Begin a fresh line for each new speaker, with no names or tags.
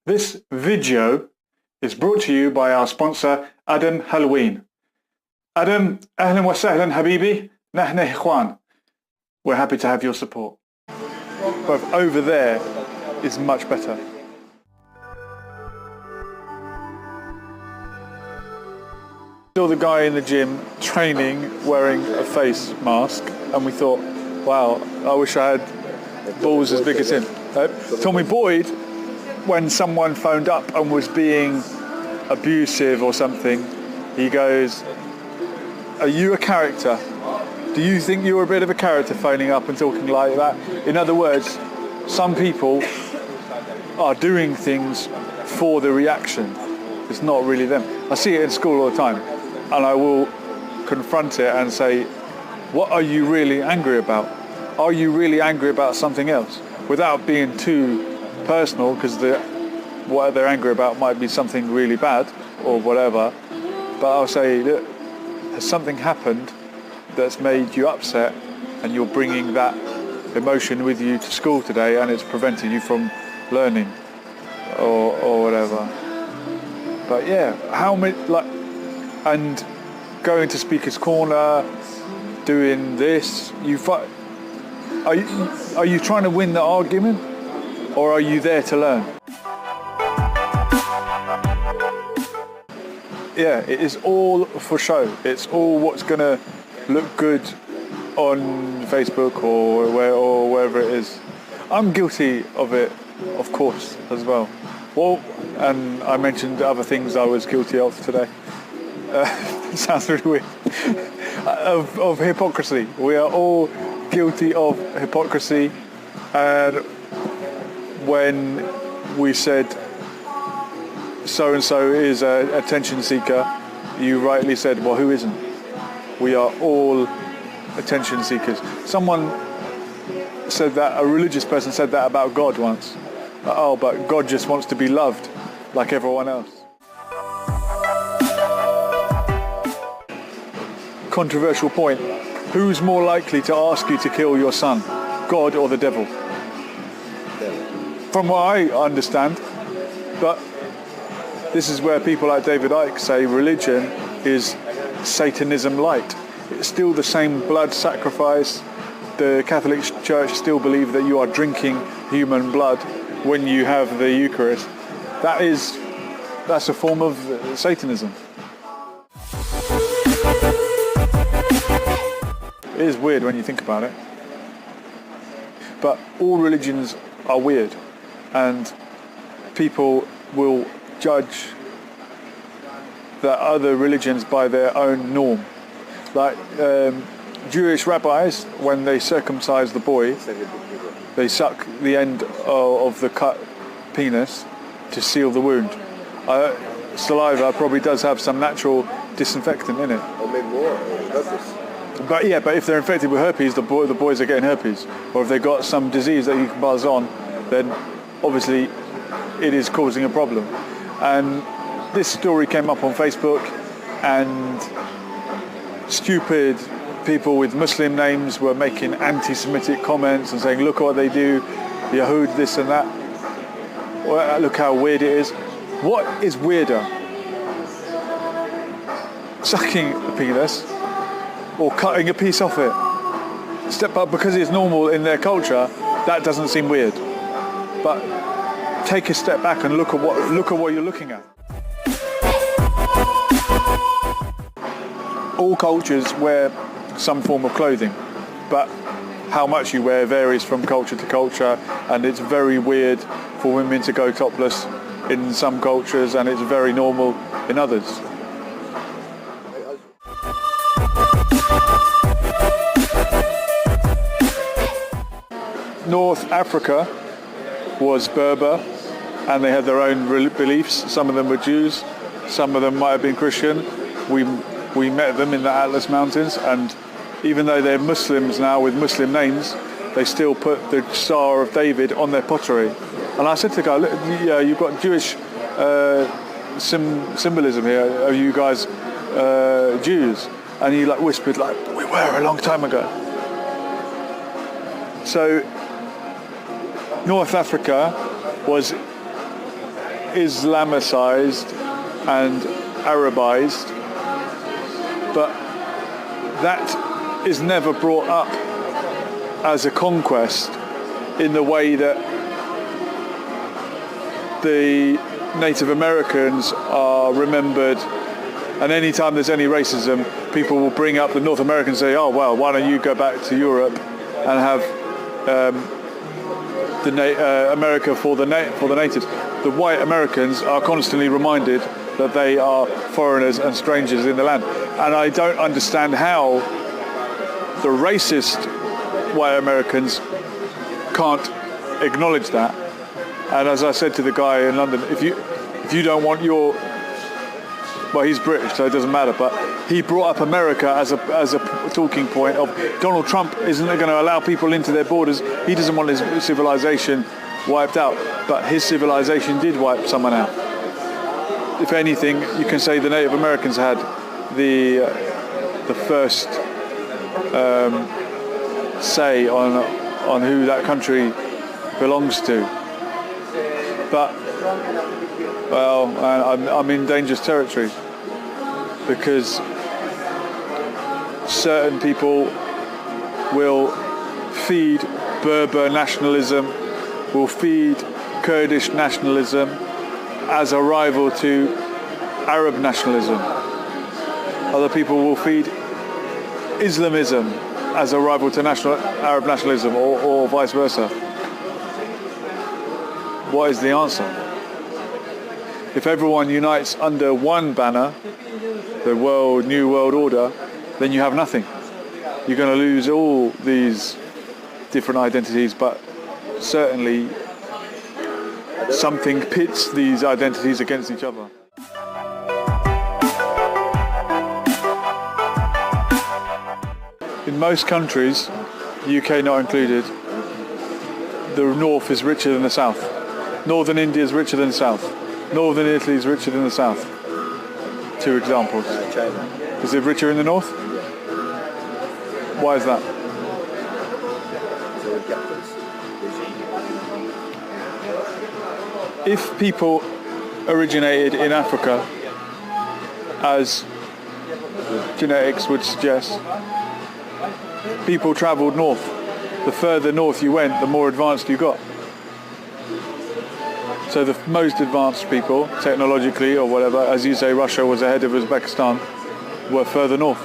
This video is brought to you by our sponsor Adam Halloween. Adam, أهلا وسهلا حبيبي, نحن إخوان. We're happy to have your support. But over there is much better. Saw the guy in the gym training wearing a face mask, and we thought, wow, I wish I had balls as big as him. Tommy Boyd, when someone phoned up and was being abusive or something, he goes, "Are you a character? Do you think you're a bit of a character phoning up and talking like that?" In other words, some people are doing things for the reaction. It's not really them. I see it in school all the time, and I will confront it and say, what are you really angry about? Are you really angry about something else? Without being too personal, because what they're angry about might be something really bad or whatever. But I'll say, look, has something happened that's made you upset, and you're bringing that emotion with you to school today, and it's preventing you from learning or whatever. But yeah, how many, and going to Speaker's Corner, doing this, are you trying to win the argument, or are you there to learn? Yeah, it is all for show. It's all what's going to look good on Facebook or wherever it is. I'm guilty of it, of course, as well. Well, and I mentioned other things I was guilty of today. It sounds really weird. of hypocrisy. We are all guilty of hypocrisy. And when we said so-and-so is an attention seeker, you rightly said, well, who isn't? We are all attention seekers. Someone said that, a religious person said that about God once. Oh, but God just wants to be loved like everyone else. Controversial point. Who's more likely to ask you to kill your son, God or the devil? From what I understand. But this is where people like David Icke say religion is Satanism light. It's still the same blood sacrifice. The Catholic Church still believe that you are drinking human blood when you have the Eucharist. That's a form of Satanism. It is weird when you think about it. But all religions are weird, and people will judge the other religions by their own norm. Like Jewish rabbis, when they circumcise the boy, they suck the end of the cut penis to seal the wound. Saliva probably does have some natural disinfectant in it.
Or maybe more.
But if they're infected with herpes, the boys are getting herpes. Or if they've got some disease that you can buzz on, then obviously it is causing a problem. And this story came up on Facebook, and stupid people with Muslim names were making anti-Semitic comments and saying, look what they do, Yahud, this and that. Well, look how weird it is. What is weirder? Sucking the penis or cutting a piece off it? Step up, because it's normal in their culture, that doesn't seem weird. But take a step back and look at what you're looking at. All cultures wear some form of clothing, but how much you wear varies from culture to culture, and it's very weird for women to go topless in some cultures, and it's very normal in others. North Africa was Berber, and they had their own beliefs. Some of them were Jews, some of them might have been Christian. We met them in the Atlas Mountains, and even though they're Muslims now with Muslim names, they still put the Star of David on their pottery. And I said to the guy, look, you've got Jewish symbolism here. Are you guys Jews? And he whispered, we were a long time ago. So North Africa was Islamicized and Arabized, but that is never brought up as a conquest in the way that the Native Americans are remembered. And anytime there's any racism, people will bring up the North Americans and say, oh, well, why don't you go back to Europe and have America for the natives. The white Americans are constantly reminded that they are foreigners and strangers in the land. And I don't understand how the racist white Americans can't acknowledge that. And as I said to the guy in London, if you don't want your... Well, he's British, so it doesn't matter, but he brought up America as a talking point of Donald Trump isn't going to allow people into their borders. He doesn't want his civilization wiped out, but his civilization did wipe someone out. If anything, you can say the Native Americans had the first say on who that country belongs to. But well, I'm in dangerous territory because certain people will feed Berber nationalism, will feed Kurdish nationalism as a rival to Arab nationalism. Other people will feed Islamism as a rival to Arab nationalism, or vice versa. What is the answer? If everyone unites under one banner, the New World Order, then you have nothing. You're going to lose all these different identities, but certainly something pits these identities against each other. In most countries, UK not included, the north is richer than the south. Northern India is richer than the south. Northern Italy is richer than the south. 2 examples.
China.
Is it richer in the north? Why is that? If people originated in Africa, as genetics would suggest, people travelled north. The further north you went, the more advanced you got. So the most advanced people, technologically or whatever, as you say, Russia was ahead of Uzbekistan, were further north.